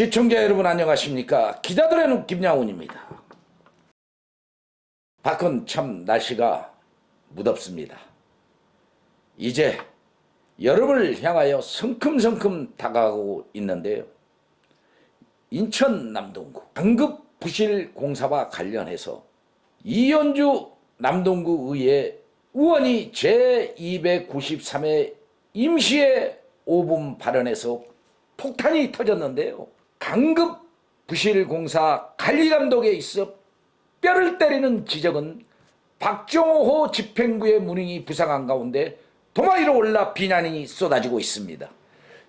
시청자 여러분 안녕하십니까. 기자들의 눈 김양훈입니다. 밖은 참 날씨가 무덥습니다. 이제 여름을 향하여 성큼성큼 다가가고 있는데요. 인천 남동구 강급 부실 공사와 관련해서 이현주 남동구 의회 의원이 제293회 임시회 5분 발언에서 폭탄이 터졌는데요. 강급 부실 공사 관리감독에 있어 뼈를 때리는 지적은 박정호 집행부의 문행이 부상한 가운데 도마 위로 올라 비난이 쏟아지고 있습니다.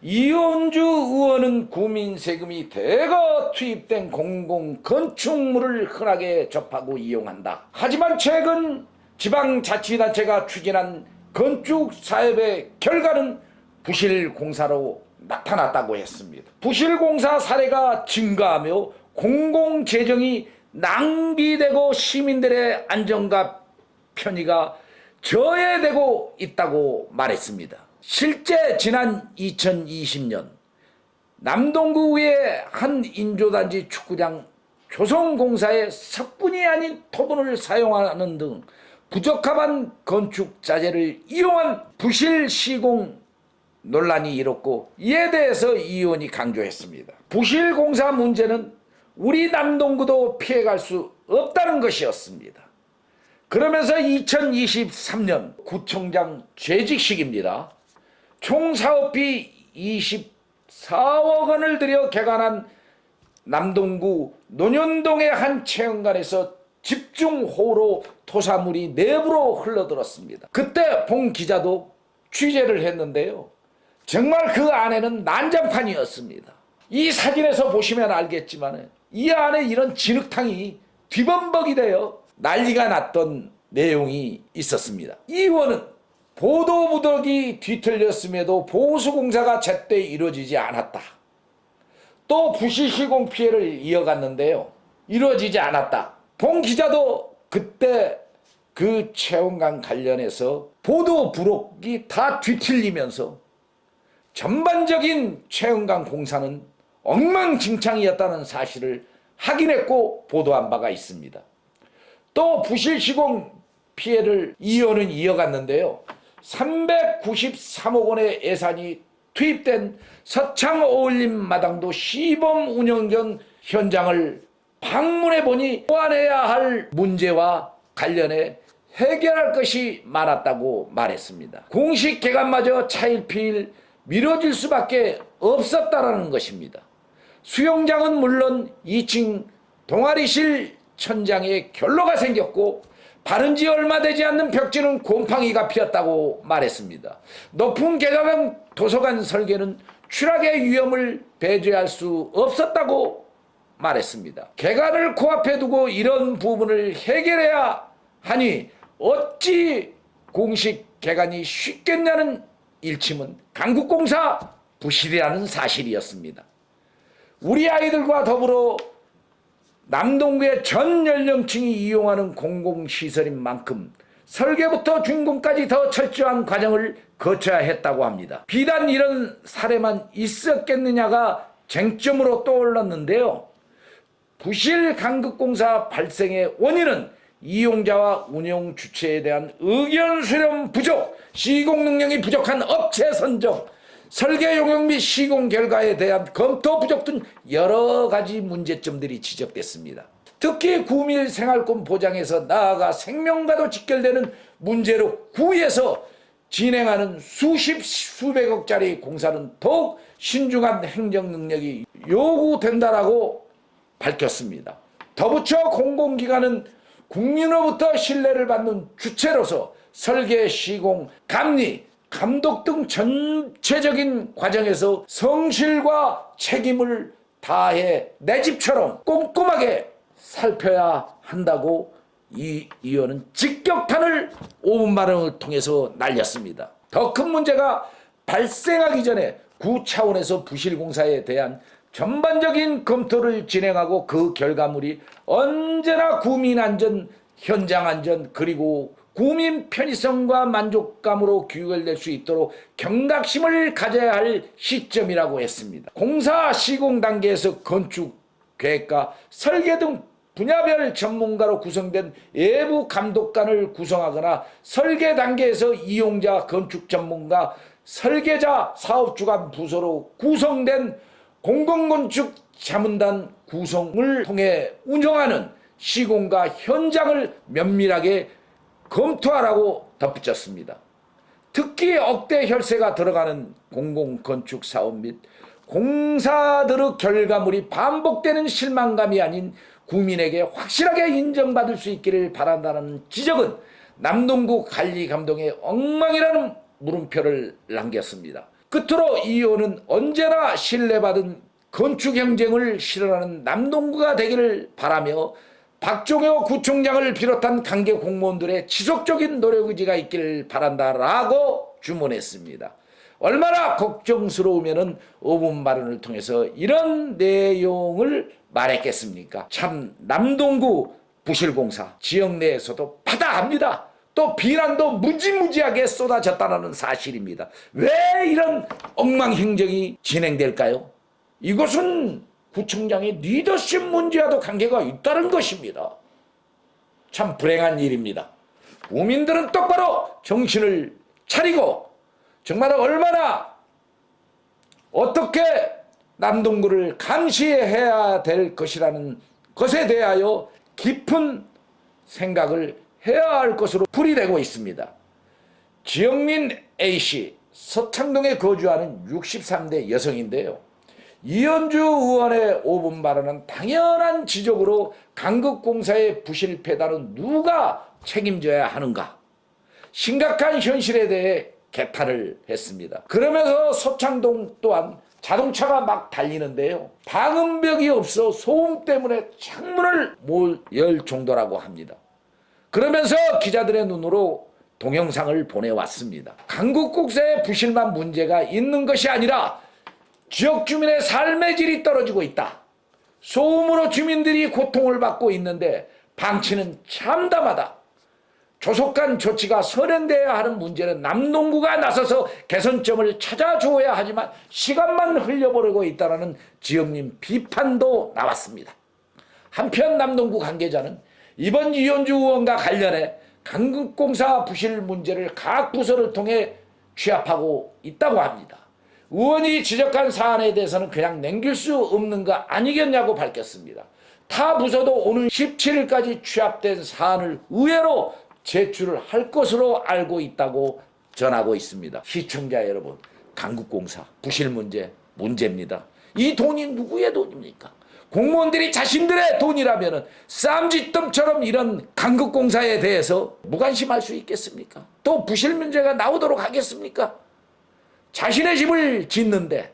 이현주 의원은 국민 세금이 대거 투입된 공공건축물을 흔하게 접하고 이용한다. 하지만 최근 지방자치단체가 추진한 건축사업의 결과는 부실공사로 나타났다고 했습니다. 부실공사 사례가 증가하며 공공재정이 낭비되고 시민들의 안전과 편의가 저해되고 있다고 말했습니다. 실제 지난 2020년 남동구의 한 인조단지 축구장 조성공사에 석분이 아닌 토분을 사용하는 등 부적합한 건축 자재를 이용한 부실 시공 논란이 일었고, 이에 대해서 이 의원이 강조했습니다. 부실 공사 문제는 우리 남동구도 피해갈 수 없다는 것이었습니다. 그러면서 2023년 구청장 재직식입니다. 총 사업비 24억 원을 들여 개관한 남동구 논현동의 한 체험관에서 집중호우로 토사물이 내부로 흘러들었습니다. 그때 본 기자도 취재를 했는데요. 정말 그 안에는 난장판이었습니다. 이 사진에서 보시면 알겠지만 이 안에 이런 진흙탕이 뒤범벅이 되어 난리가 났던 내용이 있었습니다. 이 의원은 보도부덕이 뒤틀렸음에도 보수공사가 제때 이루어지지 않았다. 또 부실시공 피해를 이어갔는데요. 이루어지지 않았다. 본 기자도 그때 그 체험관 관련해서 보도 부록이 다 뒤틀리면서 전반적인 체험관 공사는 엉망진창이었다는 사실을 확인했고 보도한 바가 있습니다. 또 부실시공 피해를 이 의원은 이어갔는데요. 393억 원의 예산이 투입된 서창 어울림 마당도 시범 운영 전 현장을 방문해 보니 보완해야 할 문제와 관련해 해결할 것이 많았다고 말했습니다. 공식 개관마저 차일피일 미뤄질 수밖에 없었다라는 것입니다. 수영장은 물론 2층 동아리실 천장에 결로가 생겼고 바른 지 얼마 되지 않는 벽지는 곰팡이가 피었다고 말했습니다. 높은 계단형 도서관 설계는 추락의 위험을 배제할 수 없었다고 말했습니다. 개관을 코앞에 두고 이런 부분을 해결해야 하니 어찌 공식 개관이 쉽겠냐는 일침은 강국공사 부실이라는 사실이었습니다. 우리 아이들과 더불어 남동구의 전 연령층이 이용하는 공공시설인 만큼 설계부터 준공까지 더 철저한 과정을 거쳐야 했다고 합니다. 비단 이런 사례만 있었겠느냐가 쟁점으로 떠올랐는데요. 부실 강급공사 발생의 원인은 이용자와 운영 주체에 대한 의견 수렴 부족, 시공 능력이 부족한 업체 선정, 설계 용역 및 시공 결과에 대한 검토 부족 등 여러 가지 문제점들이 지적됐습니다. 특히 구밀 생활권 보장에서 나아가 생명과도 직결되는 문제로 구에서 진행하는 수백억짜리 공사는 더욱 신중한 행정 능력이 요구된다라고 밝혔습니다. 덧붙여 공공기관은 국민으로부터 신뢰를 받는 주체로서 설계, 시공, 감리, 감독 등 전체적인 과정에서 성실과 책임을 다해 내 집처럼 꼼꼼하게 살펴야 한다고 이 의원은 직격탄을 5분 발언을 통해서 날렸습니다. 더 큰 문제가 발생하기 전에 구 차원에서 부실공사에 대한 전반적인 검토를 진행하고 그 결과물이 언제나 구민 안전, 현장 안전, 그리고 국민 편의성과 만족감으로 귀결될 수 있도록 경각심을 가져야 할 시점이라고 했습니다. 공사 시공 단계에서 건축 계획과 설계 등 분야별 전문가로 구성된 외부 감독관을 구성하거나 설계 단계에서 이용자, 건축 전문가, 설계자, 사업주간 부서로 구성된 공공건축 자문단 구성을 통해 운영하는 시공과 현장을 면밀하게 검토하라고 덧붙였습니다. 특히 억대 혈세가 들어가는 공공건축 사업 및 공사들의 결과물이 반복되는 실망감이 아닌 국민에게 확실하게 인정받을 수 있기를 바란다는 지적은 남동구 관리감독의 엉망이라는 물음표를 남겼습니다. 끝으로 이 의원은 언제나 신뢰받은 건축 경쟁을 실현하는 남동구가 되기를 바라며 박종효 구청장을 비롯한 관계 공무원들의 지속적인 노력 의지가 있기를 바란다라고 주문했습니다. 얼마나 걱정스러우면은 5분 발언을 통해서 이런 내용을 말했겠습니까? 참 남동구 부실공사 지역 내에서도 파다합니다. 또 비난도 무지무지하게 쏟아졌다는 사실입니다. 왜 이런 엉망행정이 진행될까요? 이것은 구청장의 리더십 문제와도 관계가 있다는 것입니다. 참 불행한 일입니다. 국민들은 똑바로 정신을 차리고 정말 얼마나 어떻게 남동구를 감시해야 될 것이라는 것에 대하여 깊은 생각을 해야 할 것으로 풀이되고 있습니다. 지영민 A씨, 서창동에 거주하는 63대 여성인데요. 이현주 의원의 5분 발언은 당연한 지적으로 강극공사의 부실패단은 누가 책임져야 하는가? 심각한 현실에 대해 개탄을 했습니다. 그러면서 서창동 또한 자동차가 막 달리는데요. 방음벽이 없어 소음 때문에 창문을 못 열 정도라고 합니다. 그러면서 기자들의 눈으로 동영상을 보내왔습니다. 강북국사의 부실만 문제가 있는 것이 아니라 지역 주민의 삶의 질이 떨어지고 있다. 소음으로 주민들이 고통을 받고 있는데 방치는 참담하다. 조속한 조치가 선행돼야 하는 문제는 남동구가 나서서 개선점을 찾아주어야 하지만 시간만 흘려버리고 있다는 지역민 비판도 나왔습니다. 한편 남동구 관계자는 이번 이현주 의원과 관련해 강극공사 부실 문제를 각 부서를 통해 취합하고 있다고 합니다. 의원이 지적한 사안에 대해서는 그냥 넘길 수 없는 거 아니겠냐고 밝혔습니다. 타 부서도 오는 17일까지 취합된 사안을 의회로 제출을 할 것으로 알고 있다고 전하고 있습니다. 시청자 여러분, 강북공사 부실 문제입니다. 이 돈이 누구의 돈입니까? 공무원들이 자신들의 돈이라면 쌈짓돈처럼 이런 강북공사에 대해서 무관심할 수 있겠습니까? 또 부실 문제가 나오도록 하겠습니까? 자신의 집을 짓는데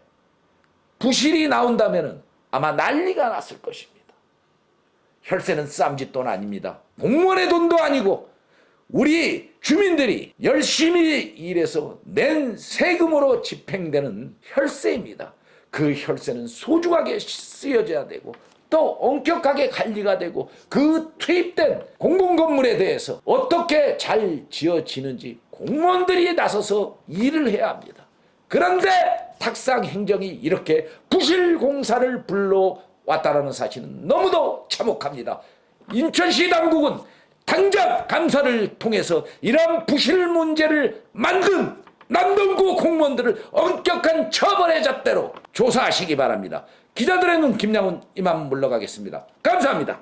부실이 나온다면 아마 난리가 났을 것입니다. 혈세는 쌈짓돈 아닙니다. 공무원의 돈도 아니고 우리 주민들이 열심히 일해서 낸 세금으로 집행되는 혈세입니다. 그 혈세는 소중하게 쓰여져야 되고 또 엄격하게 관리가 되고 그 투입된 공공건물에 대해서 어떻게 잘 지어지는지 공무원들이 나서서 일을 해야 합니다. 그런데 탁상 행정이 이렇게 부실 공사를 불러왔다는 사실은 너무도 참혹합니다. 인천시 당국은 당장 감사를 통해서 이런 부실 문제를 만든 남동구 공무원들을 엄격한 처벌의 잣대로 조사하시기 바랍니다. 기자들의 눈 김양훈 이만 물러가겠습니다. 감사합니다.